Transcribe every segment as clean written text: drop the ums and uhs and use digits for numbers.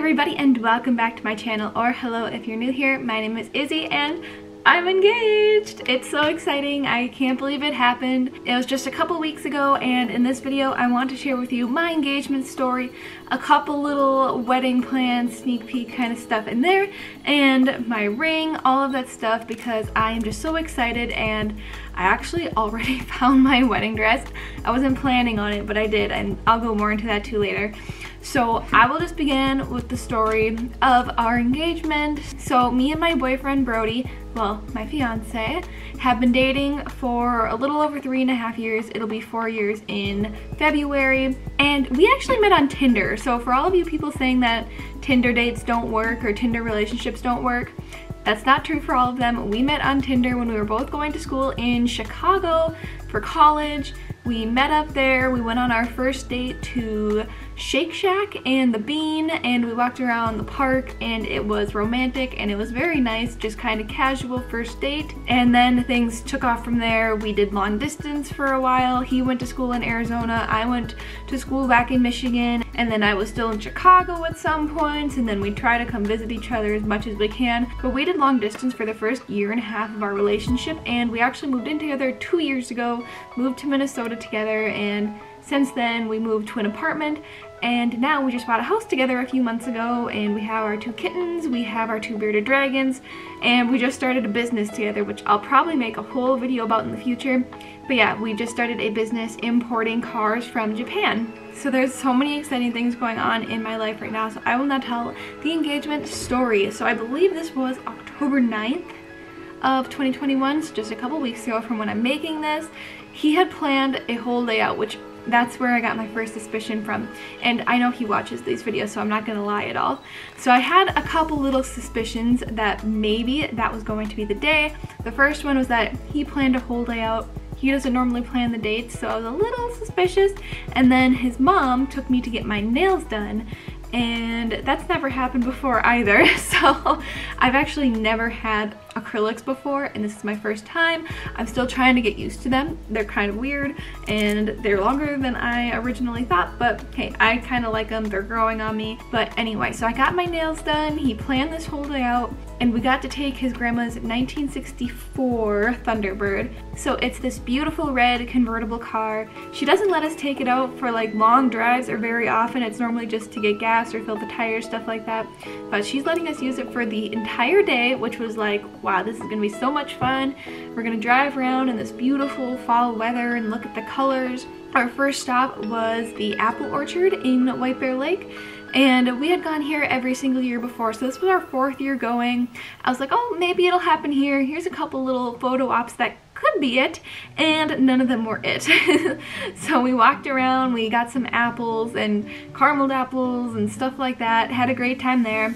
everybody, and welcome back to my channel, or hello if you're new here. My name is Izzy and I'm engaged. It's so exciting. I can't believe it happened. It was just a couple weeks ago, and in this video I want to share with you my engagement story, a couple little wedding plans, sneak peek kind of stuff in there, and my ring, all of that stuff, because I am just so excited. And I actually already found my wedding dress. I wasn't planning on it, but I did, and I'll go more into that too later. So I will just begin with the story of our engagement. So me and my boyfriend Brody, well, my fiance, have been dating for a little over 3.5 years. It'll be 4 years in February. And we actually met on Tinder. So for all of you people saying that Tinder dates don't work or Tinder relationships don't work, that's not true for all of them. We met on Tinder when we were both going to school in Chicago for college. We met up there. We went on our first date to Shake Shack and the Bean, and we walked around the park, and it was romantic and it was very nice, just kind of casual first date. And then things took off from there. We did long distance for a while. He went to school in Arizona, I went to school back in Michigan, and then I was still in Chicago at some points, and then we try to come visit each other as much as we can. But we did long distance for the first 1.5 years of our relationship, and we actually moved in together 2 years ago, moved to Minnesota together, and since then we moved to an apartment, and now we just bought a house together a few months ago, and we have our 2 kittens, we have our 2 bearded dragons, and we just started a business together, which I'll probably make a whole video about in the future. But yeah, we just started a business importing cars from Japan. So there's so many exciting things going on in my life right now, so I will now tell the engagement story. So I believe this was October 9th of 2021, so just a couple weeks ago from when I'm making this. He had planned a whole layout, which that's where I got my first suspicion from, and I know he watches these videos, so I'm not gonna lie at all. So I had a couple little suspicions that maybe that was going to be the day. The first one was that he planned a whole layout. He doesn't normally plan the dates, so I was a little suspicious. And then his mom took me to get my nails done, and that's never happened before either. So I've actually never had acrylics before, and this is my first time. I'm still trying to get used to them. They're kind of weird, and they're longer than I originally thought, but hey, I kind of like them. They're growing on me. But anyway, so I got my nails done. He planned this whole day out, and we got to take his grandma's 1964 Thunderbird. So it's this beautiful red convertible car. She doesn't let us take it out for like long drives or very often. It's normally just to get gas or fill the tires, stuff like that. But she's letting us use it for the entire day, which was like, wow, this is gonna be so much fun. We're gonna drive around in this beautiful fall weather and look at the colors. Our first stop was the apple orchard in White Bear Lake, and we had gone here every single year before, so this was our 4th year going. I was like, oh, maybe it'll happen here. Here's a couple little photo ops that could be it, and none of them were it. So we walked around, we got some apples and carameled apples and stuff like that, had a great time there.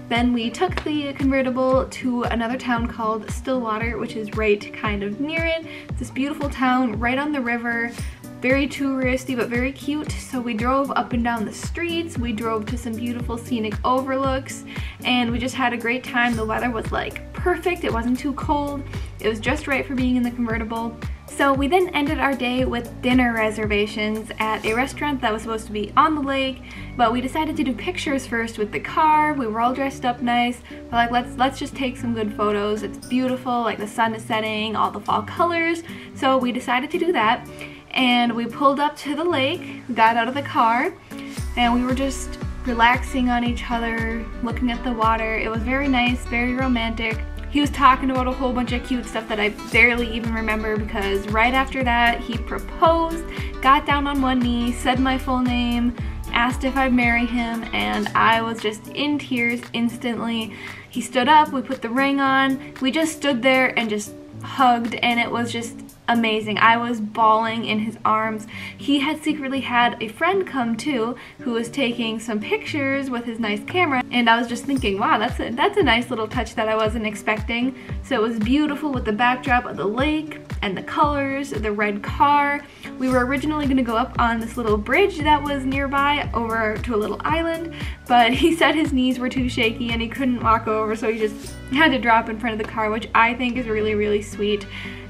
Then we took the convertible to another town called Stillwater, which is right kind of near it. It's this beautiful town right on the river. Very touristy, but very cute. So we drove up and down the streets, we drove to some beautiful scenic overlooks, and we just had a great time. The weather was like perfect, it wasn't too cold, it was just right for being in the convertible. So we then ended our day with dinner reservations at a restaurant that was supposed to be on the lake, but we decided to do pictures first with the car. We were all dressed up nice. We're like, let's just take some good photos. It's beautiful, like the sun is setting, all the fall colors. So we decided to do that. And we pulled up to the lake, got out of the car, and we were just relaxing on each other, looking at the water. It was very nice, very romantic. He was talking about a whole bunch of cute stuff that I barely even remember, because right after that he proposed, got down on one knee, said my full name, asked if I'd marry him, and I was just in tears instantly. He stood up, we put the ring on, we just stood there and just hugged, and it was just amazing. I was bawling in his arms. He had secretly had a friend come too, who was taking some pictures with his nice camera, and I was just thinking, wow, that's a nice little touch that I wasn't expecting. So it was beautiful with the backdrop of the lake and the colors, the red car. We were originally gonna go up on this little bridge that was nearby over to a little island, but he said his knees were too shaky and he couldn't walk over, so he just had to drop in front of the car, which I think is really, really sweet.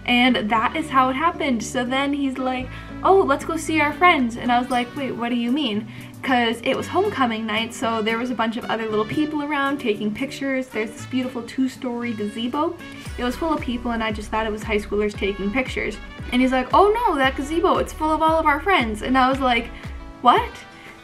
And that is how it happened. So then he's like, oh, let's go see our friends. And I was like, wait, what do you mean? Because it was homecoming night, so there was a bunch of other little people around taking pictures. There's this beautiful 2-story gazebo. It was full of people, and I just thought it was high schoolers taking pictures. And he's like, oh no, that gazebo, it's full of all of our friends. And I was like, what?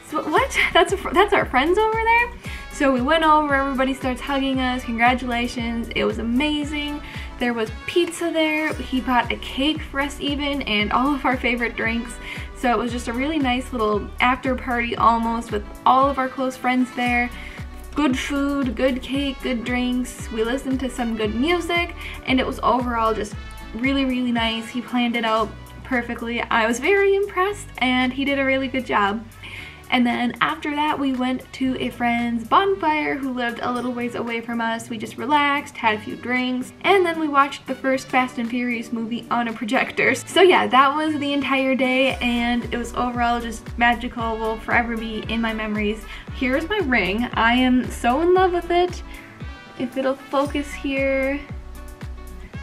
So, what? That's our friends over there? So we went over, everybody starts hugging us, congratulations, it was amazing. There was pizza there, he bought a cake for us even, and all of our favorite drinks. So it was just a really nice little after party almost with all of our close friends there. Good food, good cake, good drinks. We listened to some good music, and it was overall just really, really nice. He planned it out perfectly. I was very impressed, and he did a really good job. And then after that, we went to a friend's bonfire who lived a little ways away from us. We just relaxed, had a few drinks, and then we watched the first Fast and Furious movie on a projector. So yeah, that was the entire day, and it was overall just magical, will forever be in my memories. Here's my ring. I am so in love with it. If it'll focus here.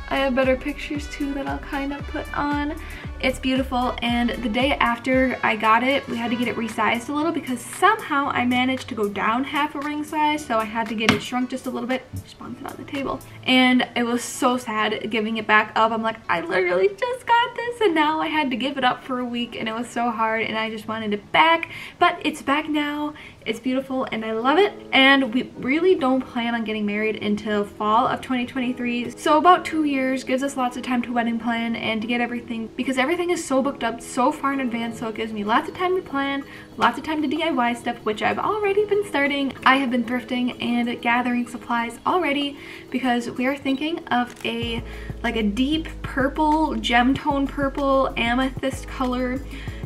I have better pictures too that I'll kind of put on. It's beautiful, and the day after I got it, we had to get it resized a little because somehow I managed to go down half a ring size, so I had to get it shrunk just a little bit. Just bumped it on the table. And it was so sad giving it back up. I'm like, I literally just got this, and now I had to give it up for a week, and it was so hard, and I just wanted it back. But it's back now. It's beautiful, and I love it. And we really don't plan on getting married until fall of 2023. So about 2 years gives us lots of time to wedding plan and to get everything, because everything is so booked up so far in advance, so it gives me lots of time to plan, lots of time to DIY stuff, which I've already been starting. I have been thrifting and gathering supplies already because we are thinking of a deep purple, gem tone purple, amethyst color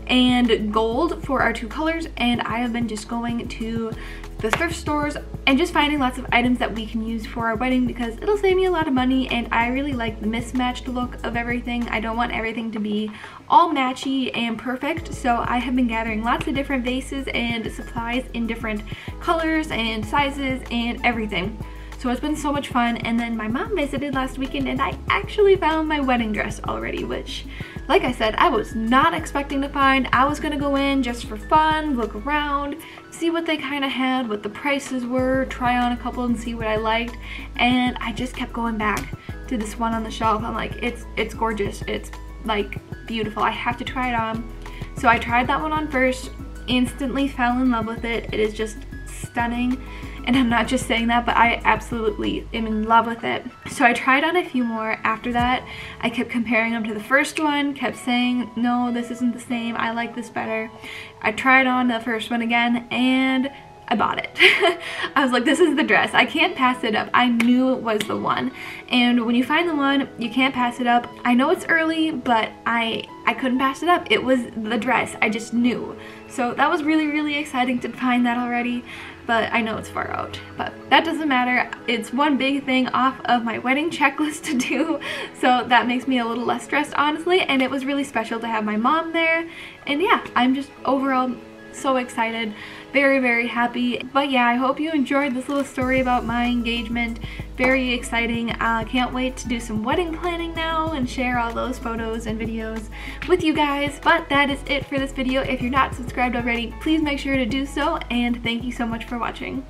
and gold for our 2 colors, and I have been just going to the thrift stores and just finding lots of items that we can use for our wedding because it'll save me a lot of money, and I really like the mismatched look of everything. I don't want everything to be all matchy and perfect, so I have been gathering lots of different vases and supplies in different colors and sizes and everything. So it's been so much fun. And then my mom visited last weekend, and I actually found my wedding dress already, which, like I said, I was not expecting to find. I was gonna go in just for fun, look around, see what they kind of had, what the prices were, try on a couple and see what I liked. And I just kept going back to this one on the shelf. I'm like, it's gorgeous. It's like beautiful. I have to try it on. So I tried that one on first, instantly fell in love with it. It is just stunning. And I'm not just saying that, but I absolutely am in love with it. So I tried on a few more. After that, I kept comparing them to the first one, kept saying, no, this isn't the same. I like this better. I tried on the first one again, and I bought it. I was like, this is the dress. I can't pass it up. I knew it was the one. And when you find the one, you can't pass it up. I know it's early, but I couldn't pass it up. It was the dress. I just knew. So that was really, really exciting to find that already. But I know it's far out, but that doesn't matter. It's one big thing off of my wedding checklist to do, so that makes me a little less stressed, honestly. And it was really special to have my mom there, and yeah, I'm just overall so excited, very, very happy. But yeah, I hope you enjoyed this little story about my engagement. Very exciting. Can't wait to do some wedding planning now and share all those photos and videos with you guys. But that is it for this video. If you're not subscribed already, please make sure to do so, and thank you so much for watching.